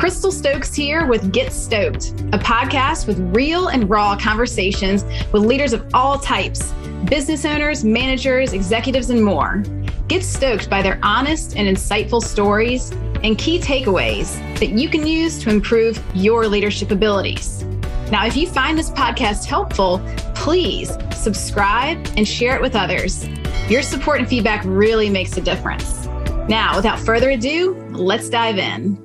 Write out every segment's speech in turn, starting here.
Crystal Stokes here with Get Stoked, a podcast with real and raw conversations with leaders of all types, business owners, managers, executives, and more. Get stoked by their honest and insightful stories and key takeaways that you can use to improve your leadership abilities. Now, if you find this podcast helpful, please subscribe and share it with others. Your support and feedback really makes a difference. Now, without further ado, let's dive in.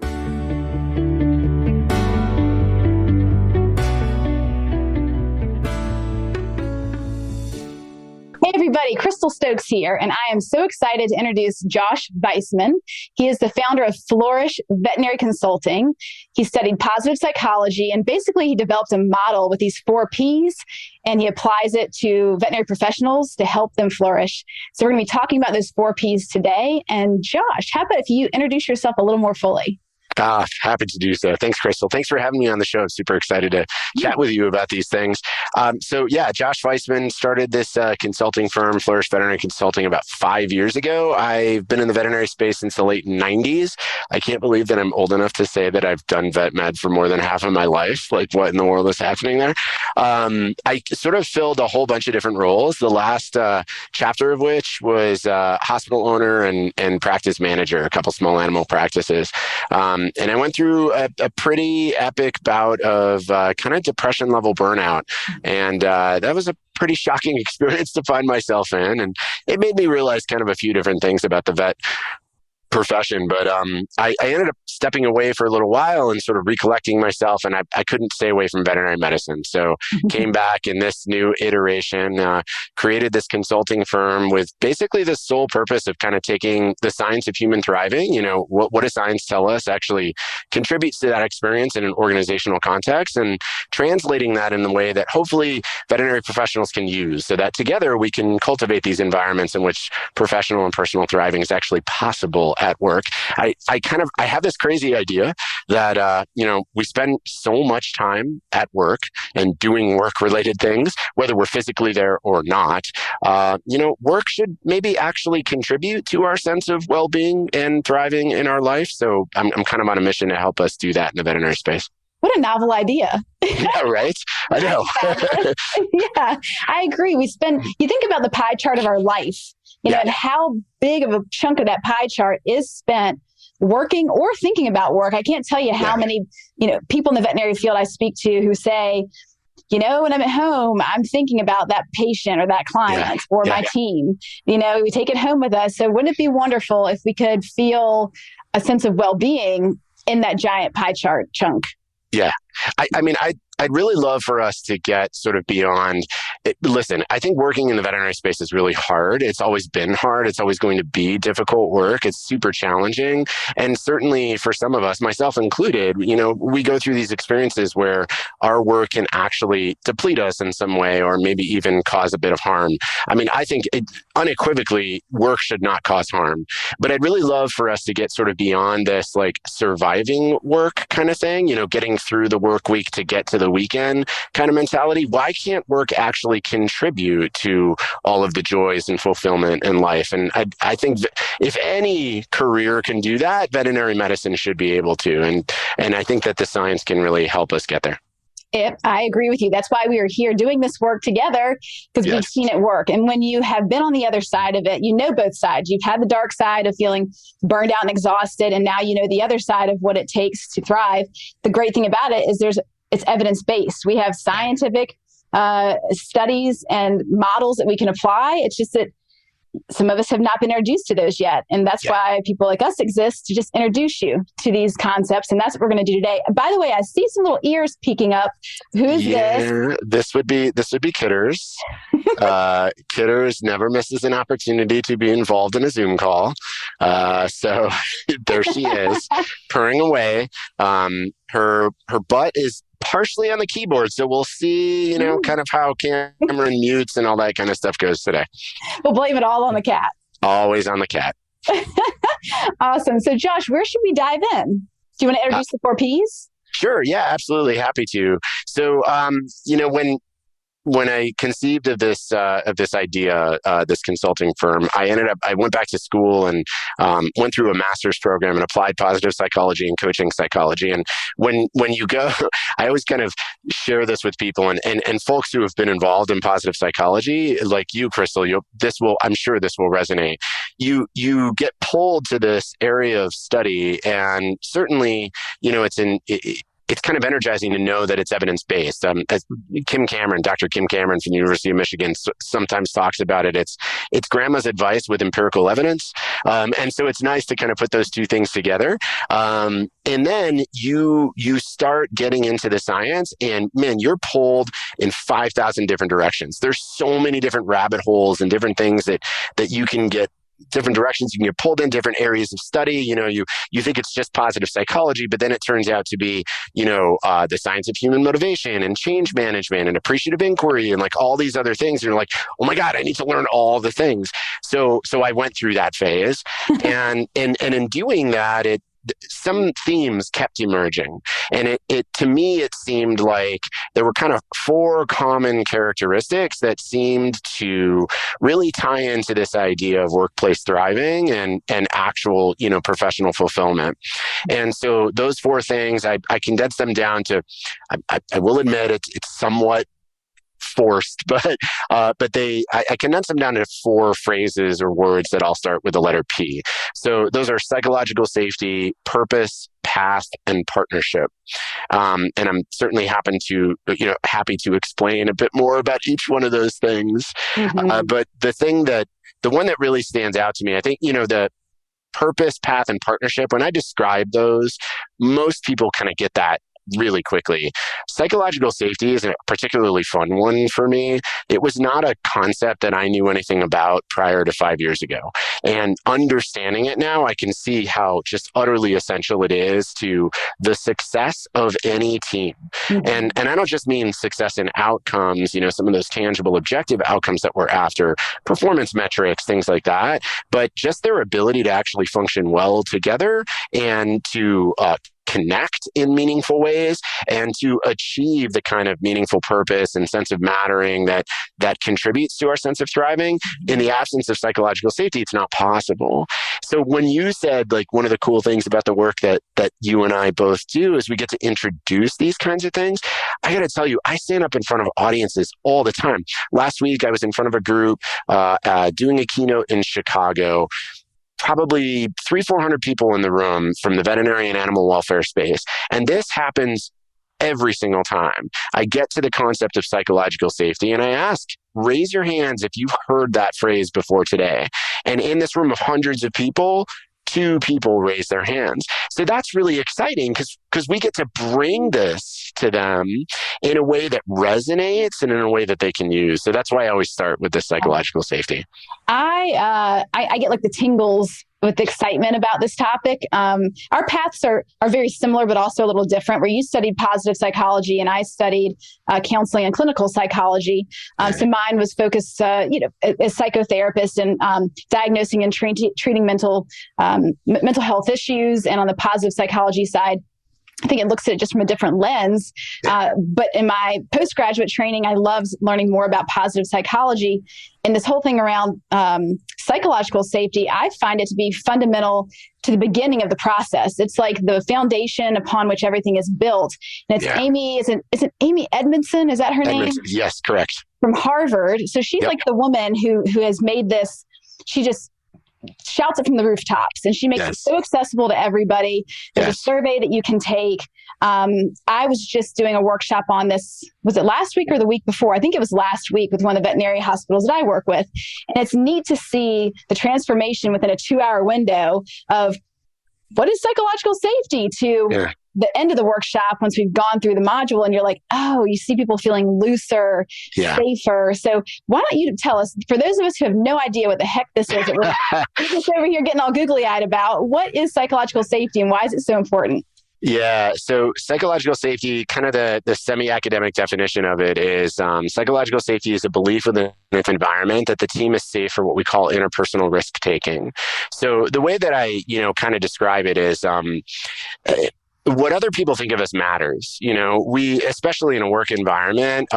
Hey everybody, Crystal Stokes here, and I am so excited to introduce Josh Vaisman. He is the founder of Flourish Veterinary Consulting. He studied positive psychology, and basically he developed a model with these 4 Ps, and he applies it to veterinary professionals to help them flourish. So we're going to be talking about those 4 Ps today. And Josh, how about if you introduce yourself a little more fully? Happy to do so. Thanks, Crystal. Thanks for having me on the show. I'm super excited to chat with you about these things. Josh Vaisman started this consulting firm, Flourish Veterinary Consulting, about 5 years ago. I've been in the veterinary space since the late 90s. I can't believe that I'm old enough to say that I've done vet med for more than half of my life. Like, what in the world is happening there? I sort of filled a whole bunch of different roles, the last chapter of which was hospital owner and practice manager, a couple small animal practices. And I went through a pretty epic bout of kind of depression level burnout. And that was a pretty shocking experience to find myself in. And it made me realize kind of a few different things about the vet profession. But I ended up stepping away for a little while and sort of recollecting myself, and I couldn't stay away from veterinary medicine. So came back in this new iteration, created this consulting firm with basically the sole purpose of kind of taking the science of human thriving, what does science tell us, actually contributes to that experience in an organizational context, and translating that in the way that hopefully veterinary professionals can use, so that together we can cultivate these environments in which professional and personal thriving is actually possible at work. I have this crazy idea that, we spend so much time at work and doing work-related things, whether we're physically there or not. Work should maybe actually contribute to our sense of well-being and thriving in our life. So I'm kind of on a mission to help us do that in the veterinary space. What a novel idea. Yeah, right? I know. Yeah, I agree. You think about the pie chart of our life, and how big of a chunk of that pie chart is spent working or thinking about work. I can't tell you how many, people in the veterinary field I speak to who say, when I'm at home, I'm thinking about that patient or that client or my team. We take it home with us. So wouldn't it be wonderful if we could feel a sense of well-being in that giant pie chart chunk? Yeah. I'd really love for us to get sort of beyond it. Listen, I think working in the veterinary space is really hard. It's always been hard. It's always going to be difficult work. It's super challenging. And certainly for some of us, myself included, we go through these experiences where our work can actually deplete us in some way, or maybe even cause a bit of harm. I think unequivocally, work should not cause harm. But I'd really love for us to get sort of beyond this, like, surviving work kind of thing, getting through the work week to get to the weekend kind of mentality. Why can't work actually contribute to all of the joys and fulfillment in life? And I think if any career can do that, veterinary medicine should be able to. And I think that the science can really help us get there. I agree with you. That's why we are here doing this work together, because we've seen it work. And when you have been on the other side of it, both sides. You've had the dark side of feeling burned out and exhausted, and now you know the other side of what it takes to thrive. The great thing about it is it's evidence-based. We have scientific studies and models that we can apply. It's just that some of us have not been introduced to those yet. And that's why people like us exist, to just introduce you to these concepts. And that's what we're going to do today. By the way, I see some little ears peeking up. Who's this? This would be Kitters. Kitters never misses an opportunity to be involved in a Zoom call. So there she is, purring away. Her butt is partially on the keyboard. So we'll see, kind of how camera and mutes and all that kind of stuff goes today. We'll blame it all on the cat. Always on the cat. Awesome. So Josh, where should we dive in? Do you want to introduce the 4 Ps? Sure. Yeah, absolutely. Happy to. So, when when I conceived of this idea, this consulting firm, I went back to school and went through a master's program in applied positive psychology and coaching psychology. And when you go, I always kind of share this with people and folks who have been involved in positive psychology, like you, Crystal. I'm sure this will resonate. You get pulled to this area of study, and certainly, it's kind of energizing to know that it's evidence-based. As Dr. Kim Cameron from the University of Michigan sometimes talks about it. It's grandma's advice with empirical evidence. And so it's nice to kind of put those two things together. And then you start getting into the science, and man, you're pulled in 5,000 different directions. There's so many different rabbit holes and different things that you can get, different directions you can get pulled in, different areas of study. You think it's just positive psychology, but then it turns out to be, the science of human motivation and change management and appreciative inquiry and like all these other things. And you're like, oh my God, I need to learn all the things. So I went through that phase, and in doing that, some themes kept emerging. And to me, it seemed like there were kind of 4 common characteristics that seemed to really tie into this idea of workplace thriving and actual, professional fulfillment. And so those 4 things, I condensed them down to, I will admit it's somewhat forced, but I condense them down to 4 phrases or words that all start with the letter P. So those are psychological safety, purpose, path, and partnership. And I'm certainly happy to explain a bit more about each one of those things. Mm-hmm. But the one that really stands out to me, I think, the purpose, path, and partnership, when I describe those, most people kind of get that really quickly. Psychological safety is a particularly fun one for me. It was not a concept that I knew anything about prior to 5 years ago. And understanding it now, I can see how just utterly essential it is to the success of any team. Mm-hmm. And I don't just mean success in outcomes, some of those tangible objective outcomes that we're after, performance metrics, things like that, but just their ability to actually function well together and to connect in meaningful ways and to achieve the kind of meaningful purpose and sense of mattering that contributes to our sense of thriving. In the absence of psychological safety, it's not possible. So when you said, like, one of the cool things about the work that you and I both do is we get to introduce these kinds of things, I got to tell you, I stand up in front of audiences all the time. Last week, I was in front of a group doing a keynote in Chicago. Probably 300-400 people in the room from the veterinary and animal welfare space. And this happens every single time. I get to the concept of psychological safety and I ask, raise your hands if you've heard that phrase before today. And in this room of hundreds of people, 2 people raise their hands. So that's really exciting because we get to bring this to them in a way that resonates and in a way that they can use. So that's why I always start with the psychological safety. I get like the tingles with excitement about this topic. Our paths are very similar, but also a little different, where you studied positive psychology and I studied counseling and clinical psychology. So mine was focused, as psychotherapist and diagnosing and treating mental health issues. And on the positive psychology side, I think it looks at it just from a different lens. But in my postgraduate training, I loved learning more about positive psychology. And this whole thing around psychological safety, I find it to be fundamental to the beginning of the process. It's like the foundation upon which everything is built. And it's Amy, is it Amy Edmondson? Is that her name? Yes, correct. From Harvard. So she's like the woman who has made this, she just shouts it from the rooftops and she makes it so accessible to everybody. There's a survey that you can take. I was just doing a workshop on this. Was it last week or the week before? I think it was last week with one of the veterinary hospitals that I work with. And it's neat to see the transformation within a 2-hour window of what is psychological safety to the end of the workshop once we've gone through the module and you're like, oh, you see people feeling looser, safer. So why don't you tell us, for those of us who have no idea what the heck this is, that we're just over here getting all googly-eyed about, what is psychological safety and why is it so important? Yeah. So psychological safety, kind of the semi-academic definition of it is psychological safety is a belief within an environment that the team is safe for what we call interpersonal risk-taking. So the way that I, kind of describe it is what other people think of us matters. We, especially in a work environment,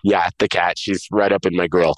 Yeah, the cat. She's right up in my grill.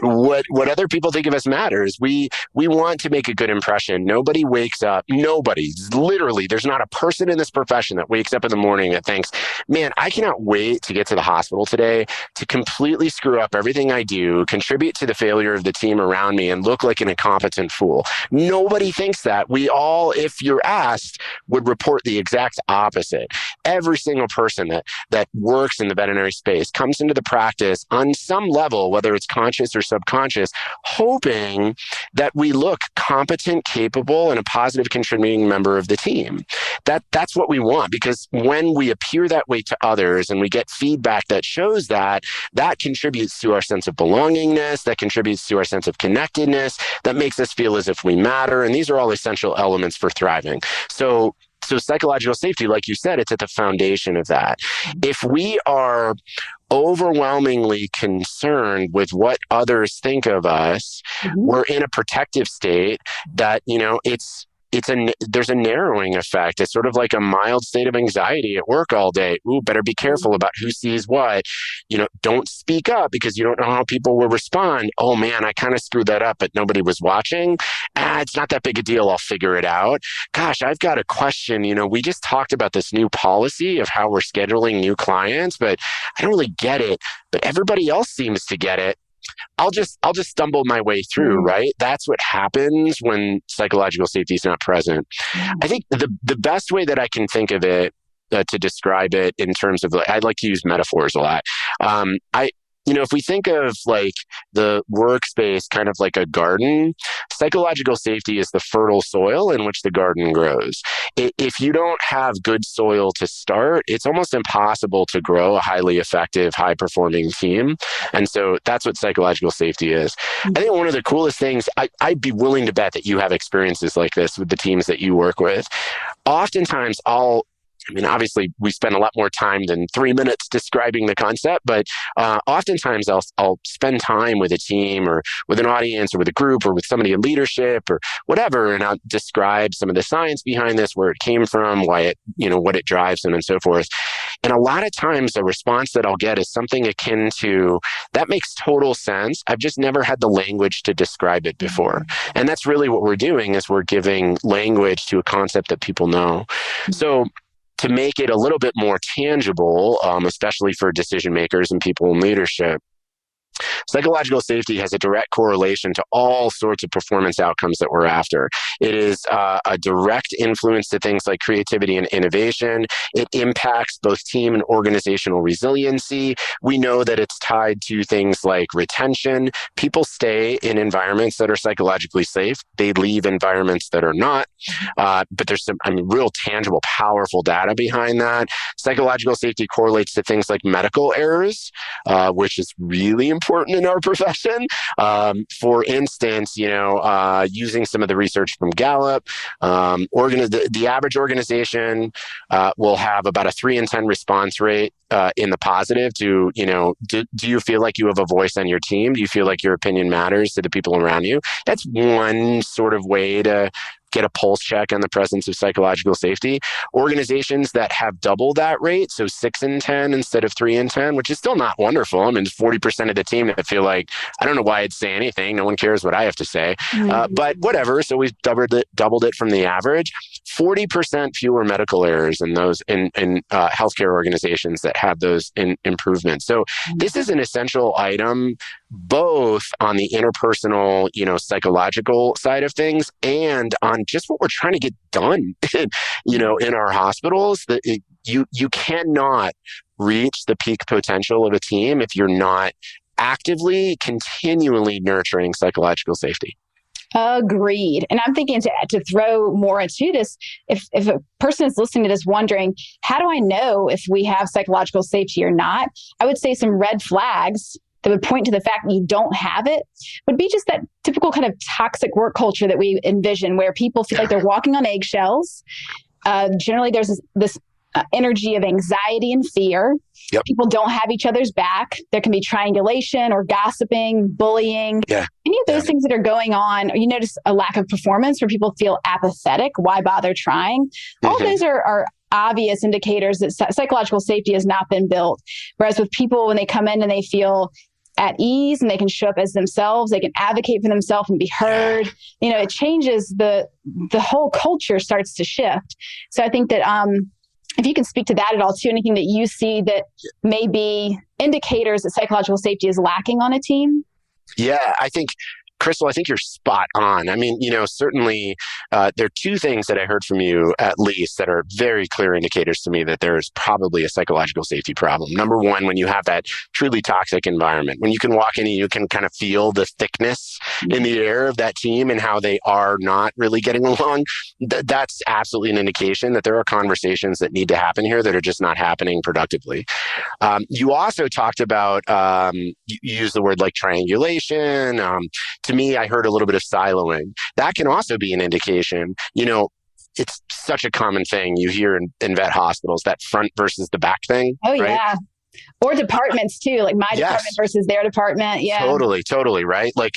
What other people think of us matters. We want to make a good impression. Nobody wakes up. Nobody, literally, there's not a person in this profession that wakes up in the morning that thinks, man, I cannot wait to get to the hospital today to completely screw up everything I do, contribute to the failure of the team around me, and look like an incompetent fool. Nobody thinks that. We all, if you're asked, would report the exact opposite. Every single person that works in the veterinary space comes into the practice on some level, whether it's conscious or subconscious, hoping that we look competent, capable, and a positive contributing member of the team. That's what we want, because when we appear that way to others and we get feedback that shows that contributes to our sense of belongingness, that contributes to our sense of connectedness, that makes us feel as if we matter. And these are all essential elements for thriving. So psychological safety, like you said, it's at the foundation of that. If we are overwhelmingly concerned with what others think of us, we're in a protective state that, there's a narrowing effect. It's sort of like a mild state of anxiety at work all day. Ooh, better be careful about who sees what. Don't speak up because you don't know how people will respond. Oh man, I kind of screwed that up, but nobody was watching. It's not that big a deal. I'll figure it out. Gosh, I've got a question. We just talked about this new policy of how we're scheduling new clients, but I don't really get it. But everybody else seems to get it. I'll just stumble my way through, right? That's what happens when psychological safety is not present. I think the best way that I can think of it to describe it in terms of, I like to use metaphors a lot. If we think of like the workspace kind of like a garden, psychological safety is the fertile soil in which the garden grows. If you don't have good soil to start, it's almost impossible to grow a highly effective, high-performing team. And so that's what psychological safety is. I think one of the coolest things, I'd be willing to bet that you have experiences like this with the teams that you work with. Oftentimes obviously we spend a lot more time than 3 minutes describing the concept, but oftentimes I'll spend time with a team or with an audience or with a group or with somebody in leadership or whatever, and I'll describe some of the science behind this, where it came from, why it, what it drives them, and so forth. And a lot of times the response that I'll get is something akin to, that makes total sense. I've just never had the language to describe it before. And that's really what we're doing, is we're giving language to a concept that people know. So to make it a little bit more tangible, especially for decision makers and people in leadership, psychological safety has a direct correlation to all sorts of performance outcomes that we're after. It is a direct influence to things like creativity and innovation. It impacts both team and organizational resiliency. We know that it's tied to things like retention. People stay in environments that are psychologically safe. They leave environments that are not. But there's some real tangible, powerful data behind that. Psychological safety correlates to things like medical errors, which is really important in our profession. For instance, using some of the research from Gallup, the average organization will have about a 3 in 10 response rate in the positive to, do you feel like you have a voice on your team? Do you feel like your opinion matters to the people around you? That's one sort of way to get a pulse check on the presence of psychological safety. Organizations that have double that rate, so 6 in 10 instead of 3 in 10, which is still not wonderful. 40% of the team that feel like, I don't know why I'd say anything. No one cares what I have to say. But whatever. So we've doubled it from the average. 40% fewer medical errors in those in healthcare organizations that have those improvements. So this is an essential item, both on the interpersonal, psychological side of things, and on just what we're trying to get done, in our hospitals. That you cannot reach the peak potential of a team if you're not actively, continually nurturing psychological safety. Agreed. And I'm thinking to throw more into this, if a person is listening to this wondering, how do I know if we have psychological safety or not? I would say some red flags that would point to the fact that you don't have it would be just that typical kind of toxic work culture that we envision, where people feel like they're walking on eggshells. Generally, there's this energy of anxiety and fear. Yep. People don't have each other's back. There can be triangulation or gossiping, bullying. Yeah. Any of those things that are going on, or you notice a lack of performance where people feel apathetic. Why bother trying? All of those are obvious indicators that psychological safety has not been built. Whereas with people, when they come in and they feel at ease and they can show up as themselves, they can advocate for themselves and be heard, it changes the whole culture starts to shift. So I think that if you can speak to that at all too, anything that you see that may be indicators that psychological safety is lacking on a team? Yeah, Crystal, I think you're spot on. I mean, certainly there are two things that I heard from you, at least, that are very clear indicators to me that there's probably a psychological safety problem. Number one, when you have that truly toxic environment, when you can walk in and you can kind of feel the thickness in the air of that team and how they are not really getting along, that's absolutely an indication that there are conversations that need to happen here that are just not happening productively. You also talked about, you used the word like triangulation. To me, I heard a little bit of siloing. That can also be an indication. It's such a common thing you hear in vet hospitals, that front versus the back thing. Oh, right? Yeah. Or departments too, like my department versus their department. Yeah. Totally. Right. Like,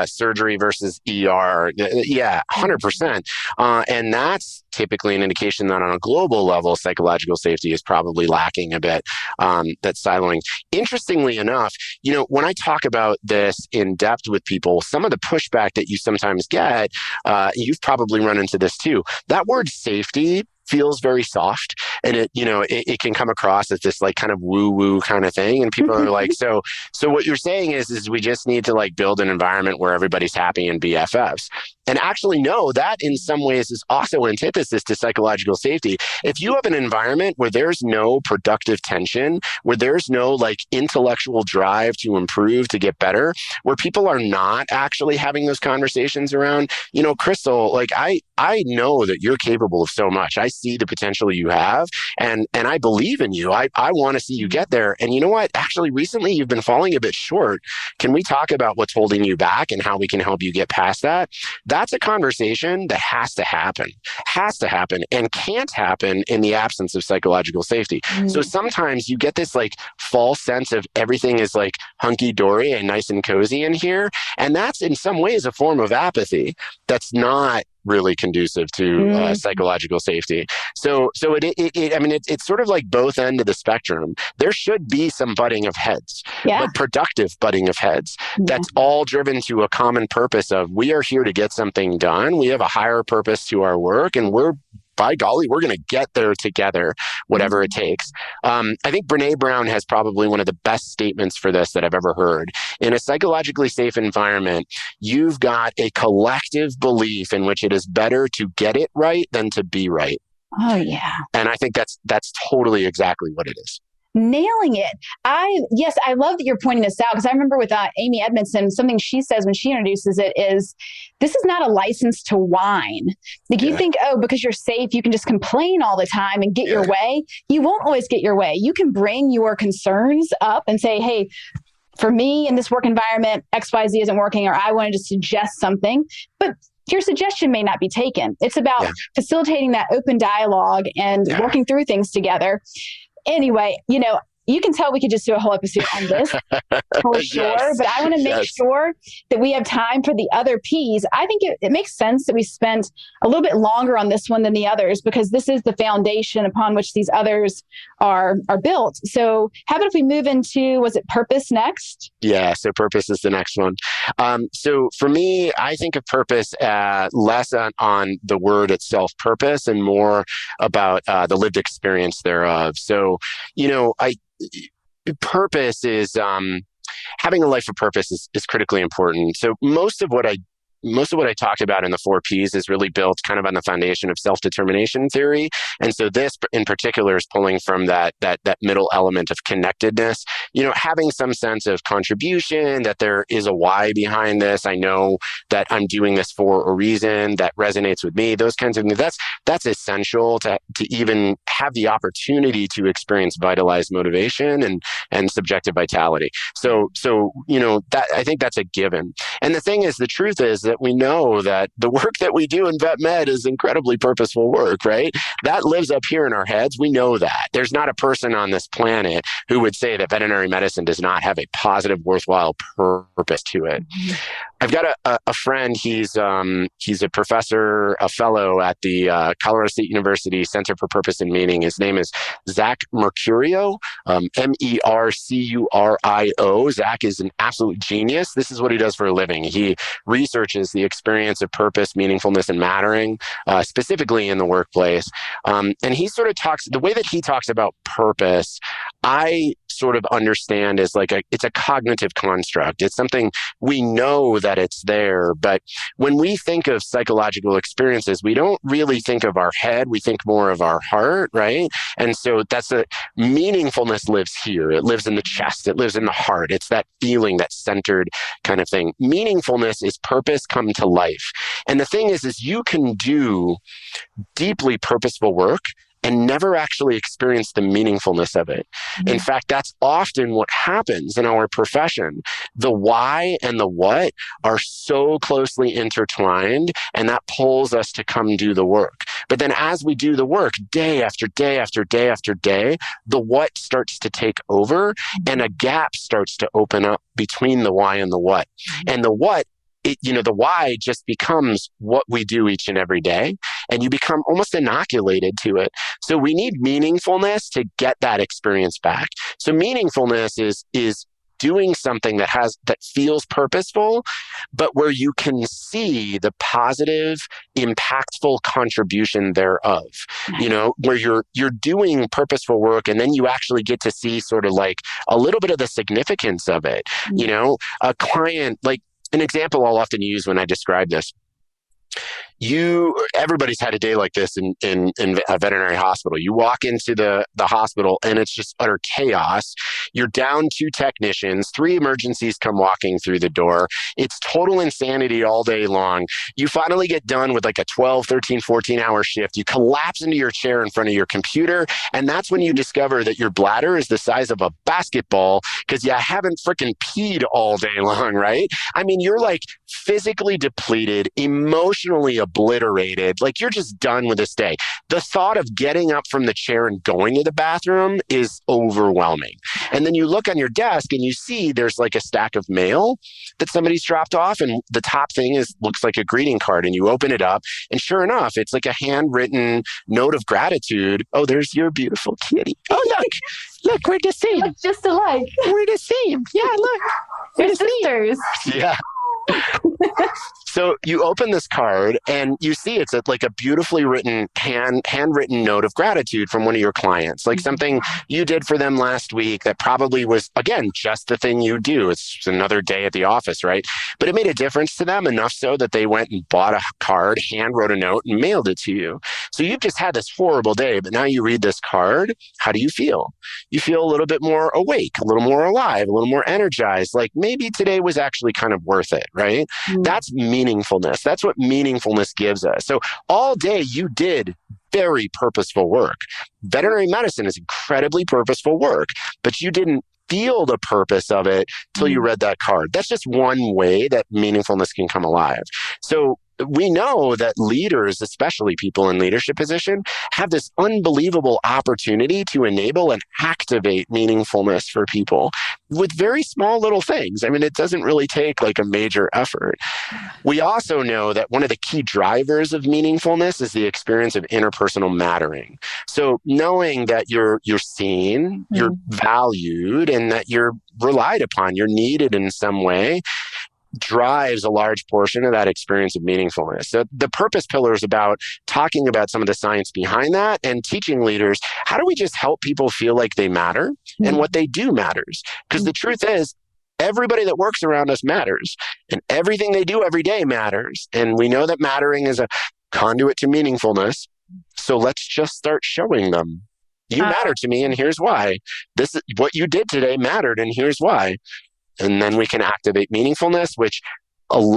surgery versus ER. Yeah, 100%. And that's typically an indication that on a global level, psychological safety is probably lacking a bit, that siloing. Interestingly enough, when I talk about this in depth with people, some of the pushback that you sometimes get, you've probably run into this too. That word safety feels very soft, and it can come across as this like kind of woo-woo kind of thing, and people are like, so what you're saying is we just need to like build an environment where everybody's happy and BFFs. And actually, no, that in some ways is also antithesis to psychological safety. If you have an environment where there's no productive tension, where there's no like intellectual drive to improve, to get better, where people are not actually having those conversations around, Crystal, like I know that you're capable of so much. I see the potential you have, and I believe in you. I want to see you get there. And you know what? Actually, recently you've been falling a bit short. Can we talk about what's holding you back and how we can help you get past that? That's a conversation that has to happen and can't happen in the absence of psychological safety. So sometimes you get this like false sense of everything is like hunky-dory and nice and cozy in here. And that's in some ways a form of apathy that's not really conducive to psychological safety. So it's sort of like both ends of the spectrum. There should be some butting of heads, but productive butting of heads. That's all driven to a common purpose of we are here to get something done. We have a higher purpose to our work, and by golly, we're going to get there together, whatever it takes. I think Brene Brown has probably one of the best statements for this that I've ever heard. In a psychologically safe environment, you've got a collective belief in which it is better to get it right than to be right. Oh, yeah. And I think that's totally exactly what it is. Nailing it. I love that you're pointing this out, because I remember with Amy Edmondson, something she says when she introduces it is, this is not a license to whine. Like you think, because you're safe, you can just complain all the time and get your way. You won't always get your way. You can bring your concerns up and say, hey, for me in this work environment, XYZ isn't working, or I wanted to suggest something, but your suggestion may not be taken. It's about facilitating that open dialogue and working through things together. Anyway, you can tell we could just do a whole episode on this for sure, but I want to make sure that we have time for the other P's. I think it makes sense that we spent a little bit longer on this one than the others, because this is the foundation upon which these others are built. So how about if we move into, was it purpose next? Yeah, so purpose is the next one. So for me, I think of purpose less on the word itself, purpose, and more about the lived experience thereof. So, purpose is having a life of purpose is critically important. So most of what I talked about in the 4 Ps is really built kind of on the foundation of self-determination theory. And so this in particular is pulling from that middle element of connectedness, having some sense of contribution, that there is a why behind this. I know that I'm doing this for a reason that resonates with me, those kinds of things. That's essential to even have the opportunity to experience vitalized motivation and subjective vitality. So that I think that's a given. And the thing is, the truth is that we know that the work that we do in vet med is incredibly purposeful work, right? That lives up here in our heads. We know that. There's not a person on this planet who would say that veterinary medicine does not have a positive, worthwhile purpose to it. I've got a friend. He's a professor, a fellow at the Colorado State University Center for Purpose and Meaning. His name is Zach Mercurio, Mercurio. Zach is an absolute genius. This is what he does for a living. He researches the experience of purpose, meaningfulness, and mattering, specifically in the workplace. And he sort of talks, the way that he talks about purpose, I sort of understand as like it's a cognitive construct. It's something we know that it's there, but when we think of psychological experiences, we don't really think of our head. We think more of our heart, right? And so that's meaningfulness lives here. It lives in the chest. It lives in the heart. It's that feeling, that centered kind of thing. Meaningfulness is purpose come to life. And the thing is you can do deeply purposeful work and never actually experience the meaningfulness of it. Mm-hmm. In fact, that's often what happens in our profession. The why and the what are so closely intertwined, and that pulls us to come do the work. But then as we do the work, day after day after day after day, the what starts to take over, and a gap starts to open up between the why and the what. Mm-hmm. And the what, the why just becomes what we do each and every day, and you become almost inoculated to it. So we need meaningfulness to get that experience back. So meaningfulness is doing something that feels purposeful, but where you can see the positive, impactful contribution thereof. Where you're doing purposeful work, and then you actually get to see sort of like a little bit of the significance of it. A client, like, an example I'll often use when I describe this. Everybody's had a day like this in a veterinary hospital. You walk into the hospital and it's just utter chaos. You're down 2 technicians, 3 emergencies come walking through the door. It's total insanity all day long. You finally get done with like a 12, 13, 14-hour shift. You collapse into your chair in front of your computer, and that's when you discover that your bladder is the size of a basketball because you haven't freaking peed all day long, right? I mean, you're like physically depleted, emotionally obliterated, like you're just done with this day. The thought of getting up from the chair and going to the bathroom is overwhelming. And then you look on your desk and you see there's like a stack of mail that somebody's dropped off, and the top thing looks like a greeting card, and you open it up, and sure enough, it's like a handwritten note of gratitude. Oh, there's your beautiful kitty. Oh, look, we're the same. Look just alike. We're the same. Yeah, look. We're sisters. Yeah. So you open this card and you see it's like a beautifully written, handwritten note of gratitude from one of your clients, like something you did for them last week that probably was, again, just the thing you do. It's another day at the office, right? But it made a difference to them enough so that they went and bought a card, hand wrote a note, and mailed it to you. So you've just had this horrible day, but now you read this card. How do you feel? You feel a little bit more awake, a little more alive, a little more energized. Like maybe today was actually kind of worth it, right? Mm-hmm. That's meaningfulness. That's what meaningfulness gives us. So all day you did very purposeful work. Veterinary medicine is incredibly purposeful work, but you didn't feel the purpose of it till you read that card. That's just one way that meaningfulness can come alive. So we know that leaders, especially people in leadership position, have this unbelievable opportunity to enable and activate meaningfulness for people with very small little things. I mean, it doesn't really take like a major effort. We also know that one of the key drivers of meaningfulness is the experience of interpersonal mattering. So knowing that you're seen, you're valued, and that you're relied upon, you're needed in some way, drives a large portion of that experience of meaningfulness. So the purpose pillar is about talking about some of the science behind that and teaching leaders, how do we just help people feel like they matter and what they do matters? Because the truth is, everybody that works around us matters, and everything they do every day matters. And we know that mattering is a conduit to meaningfulness. So let's just start showing them. You matter to me, and here's why. This is what you did today mattered, and here's why. And then we can activate meaningfulness, which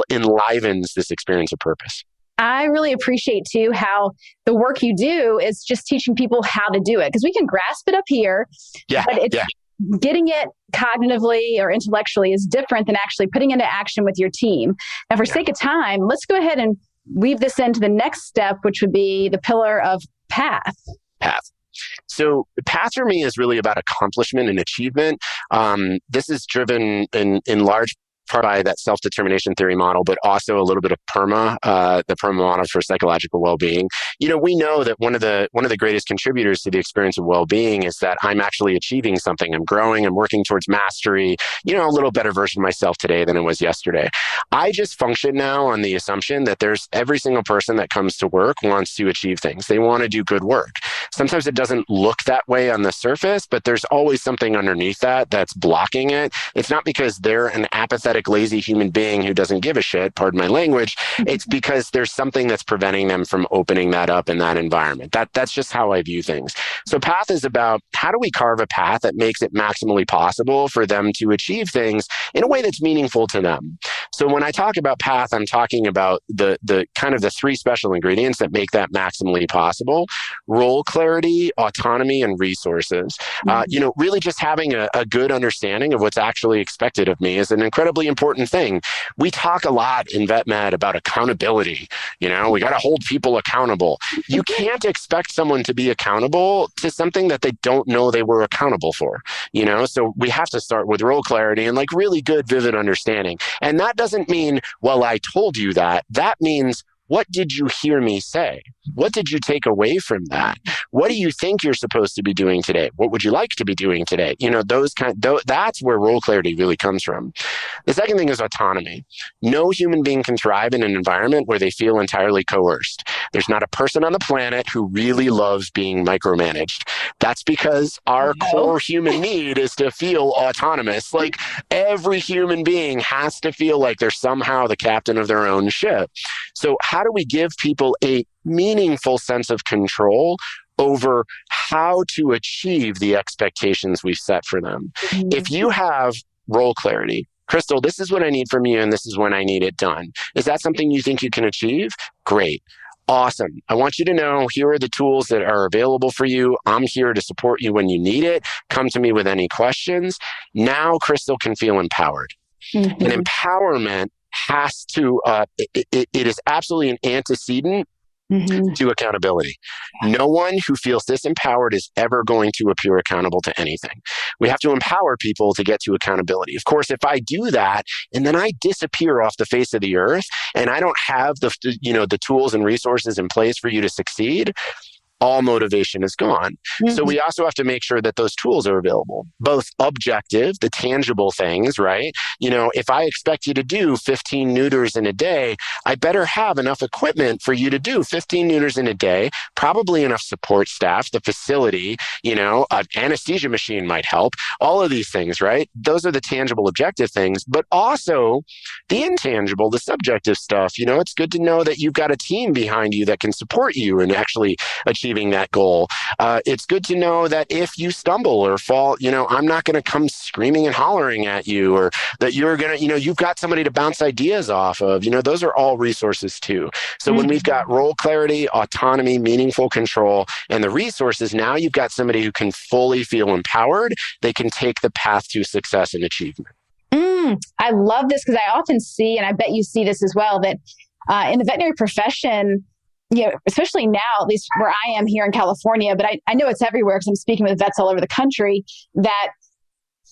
enlivens this experience of purpose. I really appreciate too how the work you do is just teaching people how to do it, because we can grasp it up here, but it's getting it cognitively or intellectually is different than actually putting it into action with your team. Now, for sake of time, let's go ahead and weave this into the next step, which would be the pillar of path. So path for me is really about accomplishment and achievement. This is driven in large part by that self-determination theory model, but also a little bit of the PERMA model for psychological well-being. We know that one of the greatest contributors to the experience of well-being is that I'm actually achieving something. I'm growing. I'm working towards mastery. A little better version of myself today than it was yesterday. I just function now on the assumption that there's every single person that comes to work wants to achieve things. They want to do good work. Sometimes it doesn't look that way on the surface, but there's always something underneath that's blocking it. It's not because they're an apathetic, lazy human being who doesn't give a shit, pardon my language. It's because there's something that's preventing them from opening that up in that environment. That's just how I view things. So path is about how do we carve a path that makes it maximally possible for them to achieve things in a way that's meaningful to them. So when I talk about path, I'm talking about the kind of the three special ingredients that make that maximally possible: role clarity, autonomy, and resources. Really just having a good understanding of what's actually expected of me is an incredibly important thing. We talk a lot in vet med about accountability. We got to hold people accountable. You can't expect someone to be accountable to something that they don't know they were accountable for. So we have to start with role clarity and really good, vivid understanding. And that doesn't mean, well, I told you that. That means, what did you hear me say? What did you take away from that? What do you think you're supposed to be doing today? What would you like to be doing today? That's where role clarity really comes from. The second thing is autonomy. No human being can thrive in an environment where they feel entirely coerced. There's not a person on the planet who really loves being micromanaged. That's because our core human need is to feel autonomous. Every human being has to feel like they're somehow the captain of their own ship. So how do we give people a meaningful sense of control over how to achieve the expectations we've set for them? Mm-hmm. If you have role clarity, Crystal, this is what I need from you, and this is when I need it done. Is that something you think you can achieve? Great. Awesome. I want you to know, here are the tools that are available for you. I'm here to support you when you need it. Come to me with any questions. Now Crystal can feel empowered. Mm-hmm. And empowerment has to, it is absolutely an antecedent to accountability. No one who feels disempowered is ever going to appear accountable to anything. We have to empower people to get to accountability. Of course, if I do that and then I disappear off the face of the earth and I don't have the tools and resources in place for you to succeed, all motivation is gone. Mm-hmm. So we also have to make sure that those tools are available, both objective, the tangible things, right? If I expect you to do 15 neuters in a day, I better have enough equipment for you to do 15 neuters in a day, probably enough support staff, the facility, an anesthesia machine might help, all of these things, right? Those are the tangible, objective things, but also the intangible, the subjective stuff. It's good to know that you've got a team behind you that can support you and actually achieving that goal. It's good to know that if you stumble or fall, I'm not going to come screaming and hollering at you, or that you're going to, you've got somebody to bounce ideas off of. Those are all resources too. So when we've got role clarity, autonomy, meaningful control, and the resources, now you've got somebody who can fully feel empowered. They can take the path to success and achievement. I love this because I often see, and I bet you see this as well, that in the veterinary profession, especially now, at least where I am here in California, but I know it's everywhere because I'm speaking with vets all over the country, that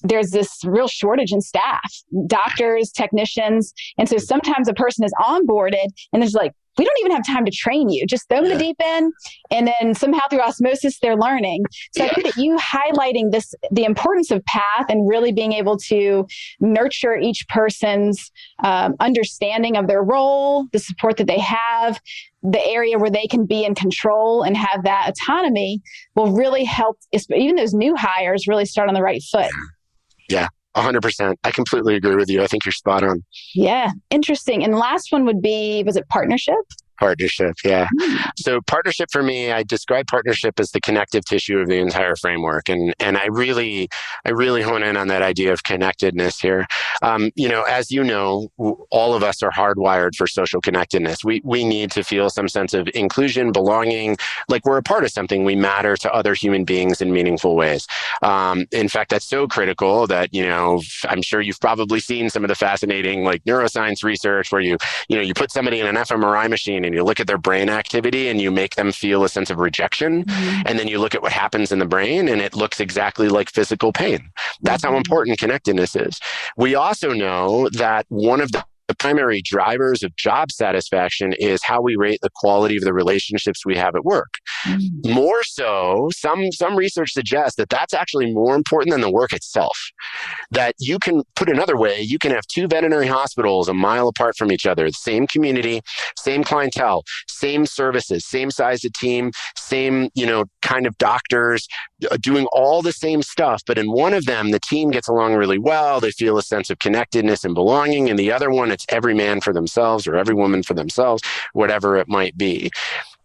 there's this real shortage in staff, doctors, technicians. And so sometimes a person is onboarded and there's we don't even have time to train you. Just throw them the deep end, and then somehow through osmosis, they're learning. So I think that you highlighting the importance of path and really being able to nurture each person's understanding of their role, the support that they have, the area where they can be in control and have that autonomy will really help even those new hires really start on the right foot. Yeah. 100%. I completely agree with you. I think you're spot on. Yeah. Interesting. And the last one would be, was it partnership? Partnership, yeah. So partnership for me, I describe partnership as the connective tissue of the entire framework. And I really hone in on that idea of connectedness here. As you know, all of us are hardwired for social connectedness. We need to feel some sense of inclusion, belonging, like we're a part of something. We matter to other human beings in meaningful ways. In fact, that's so critical that, I'm sure you've probably seen some of the fascinating neuroscience research where you put somebody in an fMRI machine brain. You look at their brain activity and you make them feel a sense of rejection. And then you look at what happens in the brain and it looks exactly like physical pain. That's how important connectedness is. We also know that one of the primary drivers of job satisfaction is how we rate the quality of the relationships we have at work. More so, some research suggests that that's actually more important than the work itself. That you can put another way, you can have two veterinary hospitals a mile apart from each other, same community, same clientele, same services, same size of team, same, kind of doctors, doing all the same stuff. But in one of them, the team gets along really well. They feel a sense of connectedness and belonging. And the other one, it's every man for themselves or every woman for themselves, whatever it might be.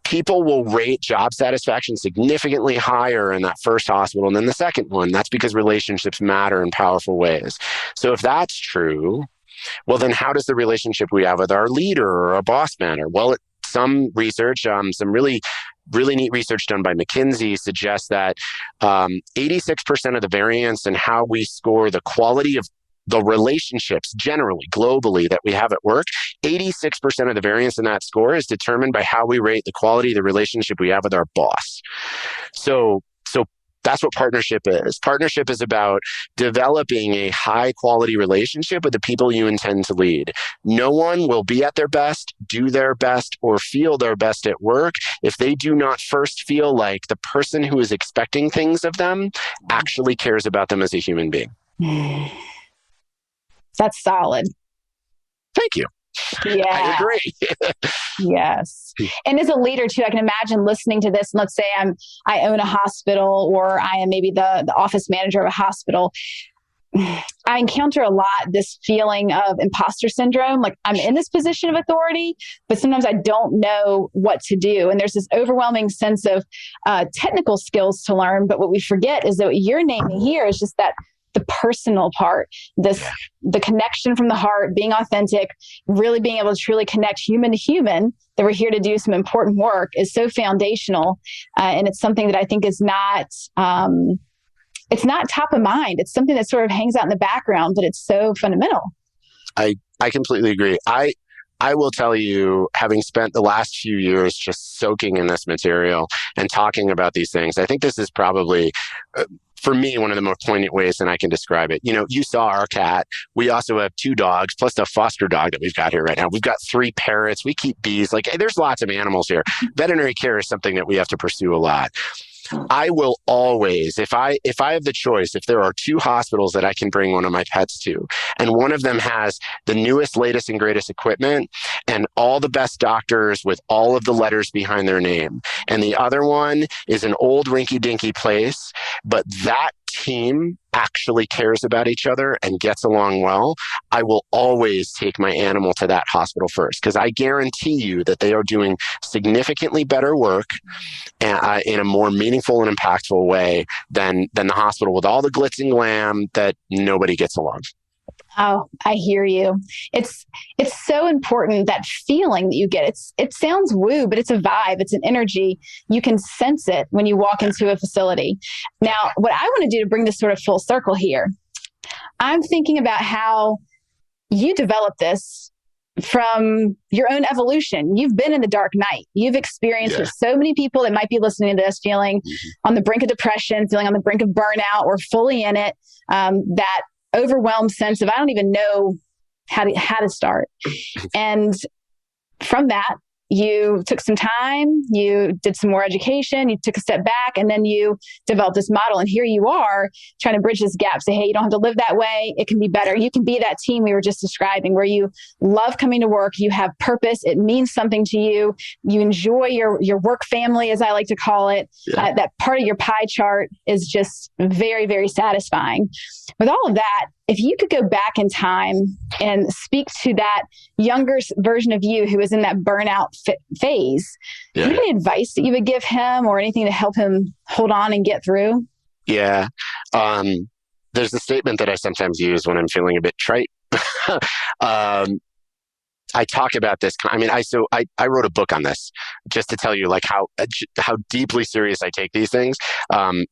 People will rate job satisfaction significantly higher in that first hospital than the second one. That's because relationships matter in powerful ways. So if that's true, well, then how does the relationship we have with our leader or our boss matter? Well, some research, some really neat research done by McKinsey suggests that 86% of the variance in how we score the quality of the relationships generally, globally, that we have at work, 86% of the variance in that score is determined by how we rate the quality of the relationship we have with our boss. So that's what partnership is. Partnership is about developing a high quality relationship with the people you intend to lead. No one will be at their best, do their best, or feel their best at work if they do not first feel like the person who is expecting things of them actually cares about them as a human being. That's solid. Thank you. Yeah. I agree. Yes. And as a leader too, I can imagine listening to this. And let's say I own a hospital, or I am maybe the office manager of a hospital. I encounter a lot this feeling of imposter syndrome. Like, I'm in this position of authority, but sometimes I don't know what to do. And there's this overwhelming sense of technical skills to learn. But what we forget is that what you're naming here is just that the personal part, the connection from the heart, being authentic, really being able to truly connect human to human, that we're here to do some important work, is so foundational. And it's something that I think is not, it's not top of mind. It's something that sort of hangs out in the background, but it's so fundamental. I completely agree. I will tell you, having spent the last few years just soaking in this material and talking about these things, I think this is probably, for me, one of the more poignant ways that I can describe it. You saw our cat. We also have 2 dogs, plus the foster dog that we've got here right now. We've got 3 parrots. We keep bees. There's lots of animals here. Veterinary care is something that we have to pursue a lot. I will always, if I have the choice, if there are 2 hospitals that I can bring one of my pets to, and one of them has the newest, latest, and greatest equipment and all the best doctors with all of the letters behind their name, and the other one is an old rinky-dinky place, but that team actually cares about each other and gets along well, I will always take my animal to that hospital first, because I guarantee you that they are doing significantly better work in a more meaningful and impactful way than the hospital with all the glitz and glam that nobody gets along. Oh, I hear you. It's so important, that feeling that you get. It sounds woo, but it's a vibe. It's an energy. You can sense it when you walk into a facility. Now, what I want to do to bring this sort of full circle here, I'm thinking about how you developed this from your own evolution. You've been in the dark night. You've experienced with so many people that might be listening to this, feeling on the brink of depression, feeling on the brink of burnout, or fully in it, that overwhelmed sense of, I don't even know how to start. And from that, you took some time, you did some more education, you took a step back, and then you developed this model. And here you are trying to bridge this gap. Say, hey, you don't have to live that way. It can be better. You can be that team we were just describing, where you love coming to work, you have purpose, it means something to you, you enjoy your work family, as I like to call it. That part of your pie chart is just very, very satisfying. With all of that, if you could go back in time and speak to that younger version of you who was in that burnout phase, do you have any advice that you would give him, or anything to help him hold on and get through? Yeah. There's a statement that I sometimes use when I'm feeling a bit trite. I talk about this. I mean, I wrote a book on this just to tell you like how deeply serious I take these things.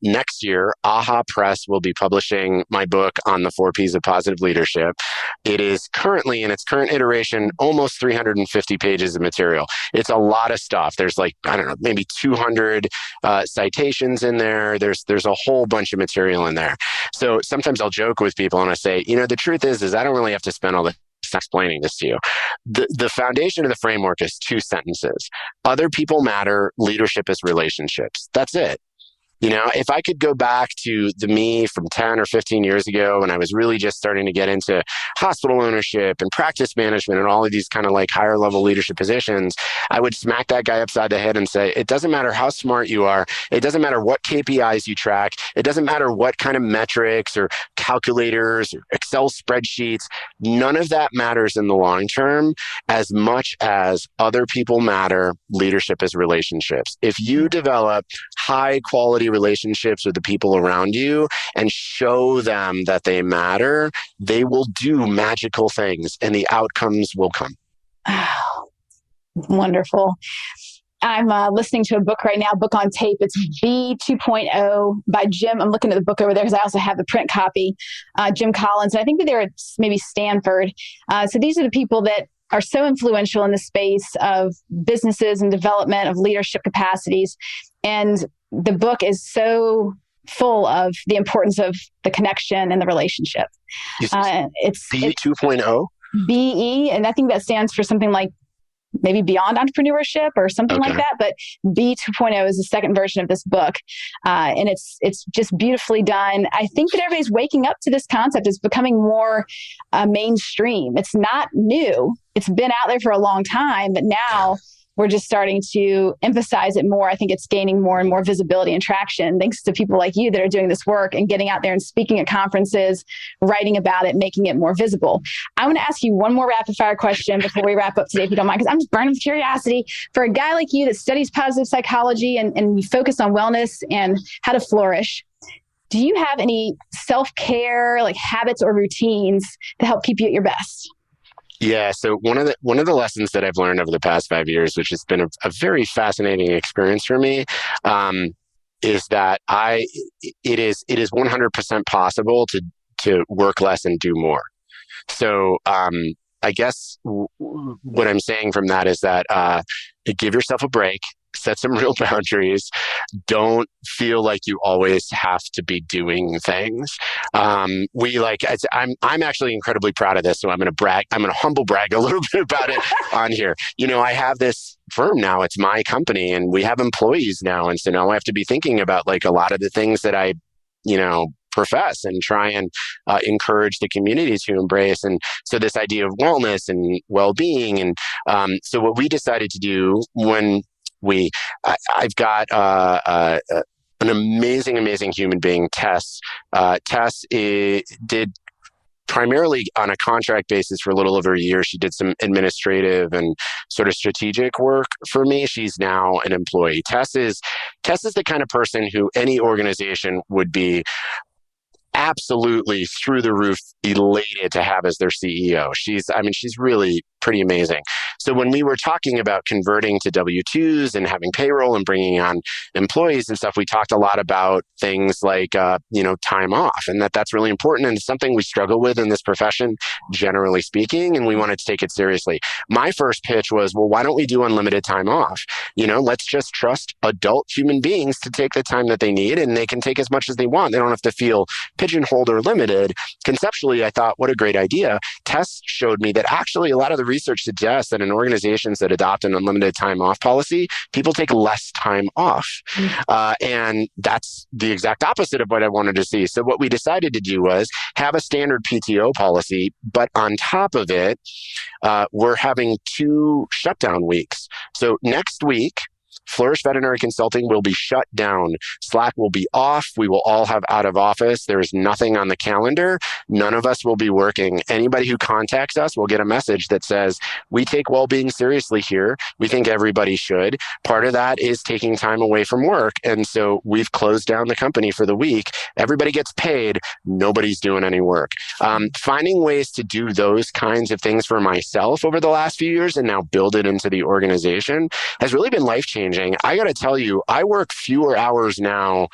Next year, AHA Press will be publishing my book on the 4 Ps of positive leadership. It is currently in its current iteration, almost 350 pages of material. It's a lot of stuff. There's like, I don't know, maybe 200 citations in there. There's a whole bunch of material in there. So sometimes I'll joke with people and I say, the truth is I don't really have to spend all the explaining this to you. The foundation of the framework is 2 sentences. Other people matter. Leadership is relationships. That's it. If I could go back to the me from 10 or 15 years ago when I was really just starting to get into hospital ownership and practice management and all of these kind of like higher level leadership positions, I would smack that guy upside the head and say, it doesn't matter how smart you are. It doesn't matter what KPIs you track. It doesn't matter what kind of metrics or calculators or Excel spreadsheets. None of that matters in the long term as much as other people matter. Leadership is relationships. If you develop high quality relationships with the people around you and show them that they matter, they will do magical things and the outcomes will come. Oh, wonderful. I'm listening to a book right now, book on tape. It's B 2.0 by Jim. I'm looking at the book over there because I also have the print copy, Jim Collins. And I think that they're at maybe Stanford. So these are the people that are so influential in the space of businesses and development of leadership capacities. And the book is so full of the importance of the connection and the relationship. It's B 2.0? BE, and I think that stands for something like maybe beyond entrepreneurship or something like that. But B 2.0 is the second version of this book. And it's just beautifully done. I think that everybody's waking up to this concept. It's becoming more mainstream. It's not new. It's been out there for a long time, but now we're just starting to emphasize it more. I think it's gaining more and more visibility and traction thanks to people like you that are doing this work and getting out there and speaking at conferences, writing about it, making it more visible. I want to ask you one more rapid fire question before we wrap up today, if you don't mind, because I'm just burning with curiosity. For a guy like you that studies positive psychology and you focus on wellness and how to flourish, do you have any self-care like habits or routines to help keep you at your best? Yeah. So one of the lessons that I've learned over the past 5 years, which has been a very fascinating experience for me, is that it is 100% possible to work less and do more. So I guess what I'm saying from that is that give yourself a break. Set some real boundaries. Don't feel like you always have to be doing things. I'm actually incredibly proud of this, so I'm going to brag. I'm going to humble brag a little bit about it on here. I have this firm now. It's my company, and we have employees now, and so now I have to be thinking about like a lot of the things that I, profess and try and encourage the community to embrace. And so this idea of wellness and well-being, and so what we decided to do when I've got an amazing human being, Tess. Tess did primarily on a contract basis for a little over a year. She did some administrative and sort of strategic work for me. She's now an employee. Tess is the kind of person who any organization would be absolutely through the roof elated to have as their CEO. She's really pretty amazing. So when we were talking about converting to W-2s and having payroll and bringing on employees and stuff, we talked a lot about things like, time off, and that's really important. And it's something we struggle with in this profession, generally speaking, and we wanted to take it seriously. My first pitch was, well, why don't we do unlimited time off? Let's just trust adult human beings to take the time that they need, and they can take as much as they want. They don't have to feel pigeonholed or limited. Conceptually, I thought, what a great idea. Tess showed me that actually a lot of the research suggests that in organizations that adopt an unlimited time off policy, people take less time off. And that's the exact opposite of what I wanted to see. So what we decided to do was have a standard PTO policy, but on top of it, we're having 2 shutdown weeks. So next week, Flourish Veterinary Consulting will be shut down. Slack will be off. We will all have out of office. There is nothing on the calendar. None of us will be working. Anybody who contacts us will get a message that says, we take well-being seriously here. We think everybody should. Part of that is taking time away from work. And so we've closed down the company for the week. Everybody gets paid. Nobody's doing any work. Finding ways to do those kinds of things for myself over the last few years and now build it into the organization has really been life-changing. I got to tell you, I work fewer hours now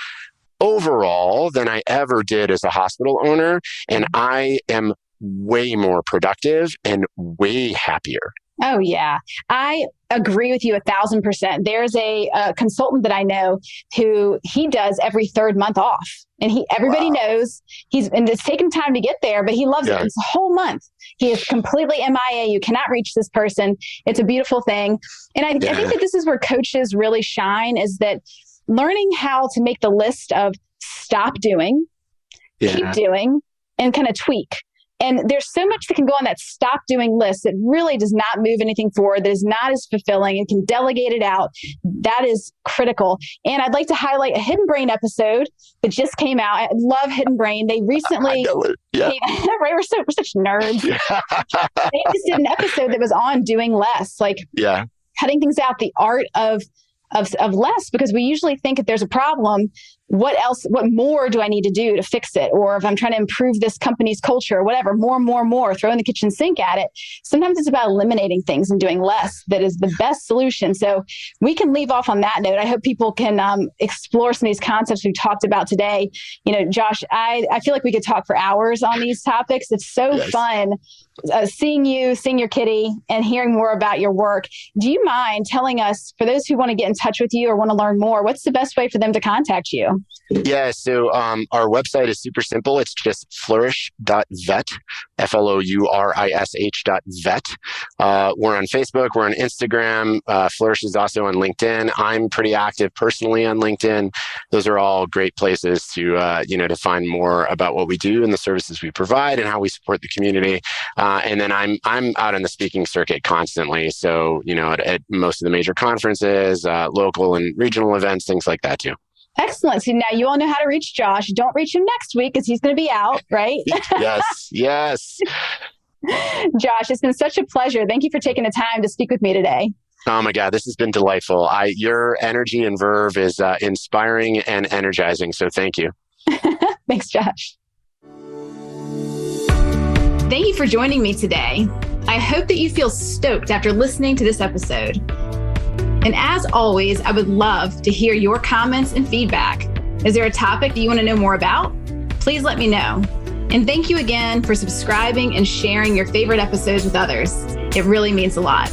overall than I ever did as a hospital owner, and I am way more productive and way happier. Oh, yeah. I agree with you 1,000%. There's a consultant that I know who he does every third month off. And everybody knows and it's taken time to get there, but he loves it. It's a whole month. He is completely MIA. You cannot reach this person. It's a beautiful thing. And I think that this is where coaches really shine, is that learning how to make the list of stop doing, keep doing, and kind of tweak. And there's so much that can go on that stop doing list that really does not move anything forward, that is not as fulfilling, and can delegate it out. That is critical. And I'd like to highlight a Hidden Brain episode that just came out. I love Hidden Brain. They recently, right? We're such nerds. They just did an episode that was on doing less, like cutting things out, the art of less, because we usually think if there's a problem, what more do I need to do to fix it? Or if I'm trying to improve this company's culture or whatever, more, throwing the kitchen sink at it. Sometimes it's about eliminating things and doing less that is the best solution. So we can leave off on that note. I hope people can explore some of these concepts we've talked about today. You know, Josh, I feel like we could talk for hours on these topics. It's so fun seeing you, seeing your kitty, and hearing more about your work. Do you mind telling us, for those who want to get in touch with you or want to learn more, what's the best way for them to contact you? Yeah, so our website is super simple. It's just flourish.vet, flourish.vet. We're on Facebook. We're on Instagram. Flourish is also on LinkedIn. I'm pretty active personally on LinkedIn. Those are all great places to, to find more about what we do and the services we provide and how we support the community. And then I'm out on the speaking circuit constantly. So, at most of the major conferences, local and regional events, things like that too. Excellent. So now you all know how to reach Josh. Don't reach him next week because he's going to be out, right? Yes. Josh, it's been such a pleasure. Thank you for taking the time to speak with me today. Oh my God, this has been delightful. Your energy and verve is inspiring and energizing. So thank you. Thanks, Josh. Thank you for joining me today. I hope that you feel stoked after listening to this episode. And as always, I would love to hear your comments and feedback. Is there a topic that you want to know more about? Please let me know. And thank you again for subscribing and sharing your favorite episodes with others. It really means a lot.